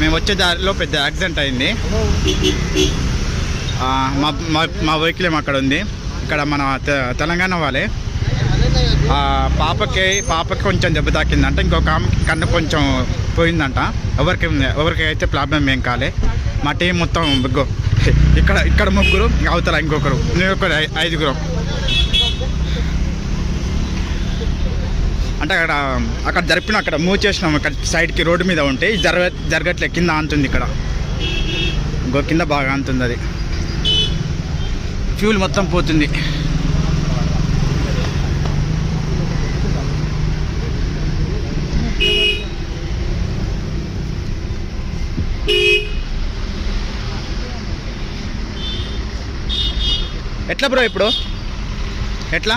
మేము వచ్చే దారిలో పెద్ద యాక్సిడెంట్ అయింది. మా వెహికల్ ఏమో అక్కడ ఉంది. ఇక్కడ మన తెలంగాణ వాళ్ళే. పాపకి కొంచెం దెబ్బ తాకిందంట. ఇంకొక ఆమెకి కన్ను కొంచెం పోయిందంట. ఎవరికి అయితే ప్రాబ్లం ఏం కాలే. మా టీం మొత్తం ఇక్కడ ముగ్గురు, అవతల ఇంకొకరు, ఇంకొకరు 5గురం. అంటే అక్కడ జరిపిన అక్కడ మూవ్ చేసినాం. అక్కడ సైడ్కి రోడ్డు మీద ఉంటే జరగట్లే. కింద ఆంతుంది. ఇక్కడ కింద బాగా ఆంతుంది. అది ఫ్యూల్ మొత్తం పోతుంది. ఎట్లా బ్రో ఇప్పుడు ఎట్లా?